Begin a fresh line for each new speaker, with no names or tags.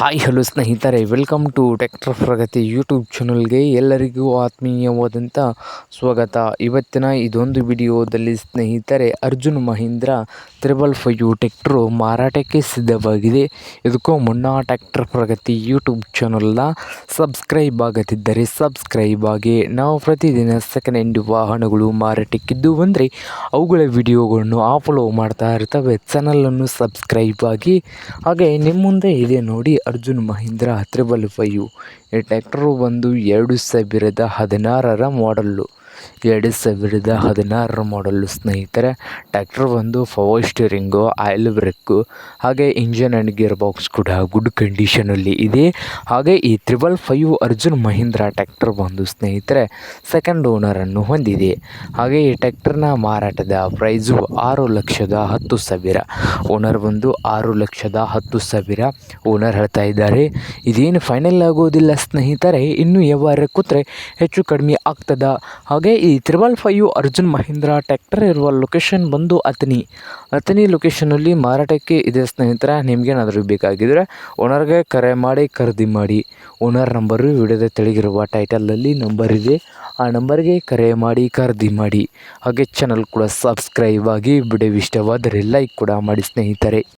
Hi hello ಸ್ನೇಹಿತರೆ, welcome to tractor Pragati YouTube ಚಾನಲ್ಗೆ ಎಲ್ಲರಿಗೂ ಆತ್ಮೀಯವಾದಂಥ ಸ್ವಾಗತ. ಇವತ್ತಿನ ಇದೊಂದು ವಿಡಿಯೋದಲ್ಲಿ ಸ್ನೇಹಿತರೆ, ಅರ್ಜುನ್ ಮಹೀಂದ್ರ 555 ಟ್ರ್ಯಾಕ್ಟ್ರು ಮಾರಾಟಕ್ಕೆ ಸಿದ್ಧವಾಗಿದೆ. ಇದಕ್ಕೂ ಮುನ್ನ ಟ್ರ್ಯಾಕ್ಟರ್ ಪ್ರಗತಿ ಯೂಟ್ಯೂಬ್ ಚಾನಲ್ನ ಸಬ್ಸ್ಕ್ರೈಬ್ ಆಗದಿದ್ದರೆ ಸಬ್ಸ್ಕ್ರೈಬ್ ಆಗಿ. ನಾವು ಪ್ರತಿದಿನ ಸೆಕೆಂಡ್ ಹ್ಯಾಂಡ್ ವಾಹನಗಳು ಮಾರಾಟಕ್ಕಿದ್ದು ಬಂದರೆ ಅವುಗಳ ವಿಡಿಯೋಗಳನ್ನು ಅಪ್ಲೋಡ್ ಮಾಡ್ತಾ ಇರ್ತವೆ. ಚಾನಲನ್ನು ಸಬ್ಸ್ಕ್ರೈಬ್ ಆಗಿ. ಹಾಗೆ ನಿಮ್ಮ ಮುಂದೆ ಇದೆ ನೋಡಿ ಅರ್ಜುನ್ ಮಹೀಂದ್ರ 555. ಈ ಟ್ರ್ಯಾಕ್ಟರು ಬಂದು 2016ರ ಮಾಡಲ್ಲು. 2016ರ ಮಾಡಲ್ಲು ಸ್ನೇಹಿತರೆ. ಟ್ರ್ಯಾಕ್ಟರ್ ಬಂದು ಪವರ್ ಸ್ಟೀರಿಂಗು, ಆಯಿಲ್ ಬ್ರೇಕು, ಹಾಗೆ ಇಂಜನ್ ಆ್ಯಂಡ್ ಗೇರ್ ಬಾಕ್ಸ್ ಕೂಡ ಗುಡ್ ಕಂಡೀಷನಲ್ಲಿ ಇದೆ. ಹಾಗೆ ಈ 555 ಅರ್ಜುನ್ ಮಹೀಂದ್ರ ಟ್ರ್ಯಾಕ್ಟರ್ ಬಂದು ಸ್ನೇಹಿತರೆ ಸೆಕೆಂಡ್ ಓನರನ್ನು ಹೊಂದಿದೆ. ಹಾಗೆ ಈ ಟ್ರ್ಯಾಕ್ಟರ್ನ ಮಾರಾಟದ ಪ್ರೈಸು 6,10,000. ಓನರ್ ಬಂದು 6,10,000 ಓನರ್ ಹೇಳ್ತಾ ಇದ್ದಾರೆ. ಇದೇನು ಫೈನಲ್ ಆಗೋದಿಲ್ಲ ಸ್ನೇಹಿತರೆ, ಇನ್ನೂ ವ್ಯವಹಾರ ಕೂತ್ರೆ ಹೆಚ್ಚು ಕಡಿಮೆ ಆಗ್ತದ. ಹಾಗೆ ಈ 555 ಅರ್ಜುನ್ ಮಹೀಂದ್ರ ಟ್ರ್ಯಾಕ್ಟರ್ ಇರುವ ಲೊಕೇಶನ್ ಬಂದು ಅಥಣಿ ಲೊಕೇಶನಲ್ಲಿ ಮಾರಾಟಕ್ಕೆ ಇದೆ ಸ್ನೇಹಿತರೆ. ನಿಮಗೇನಾದರೂ ಬೇಕಾಗಿದ್ದರೆ ಓನರ್ಗೆ ಕರೆ ಮಾಡಿ ಖರೀದಿ ಮಾಡಿ. ಓನರ್ ನಂಬರು ವಿಡಿಯೋದ ತೆಳಗಿರುವ ಟೈಟಲಲ್ಲಿ ನಂಬರ್ ಇದೆ, ಆ ನಂಬರ್ಗೆ ಕರೆ ಮಾಡಿ ಖರೀದಿ ಮಾಡಿ. ಹಾಗೆ ಚಾನಲ್ ಕೂಡ ಸಬ್ಸ್ಕ್ರೈಬ್ ಆಗಿ. ವಿಡಿಯೋ ಇಷ್ಟವಾದರೆ ಲೈಕ್ ಕೂಡ ಮಾಡಿ ಸ್ನೇಹಿತರೆ.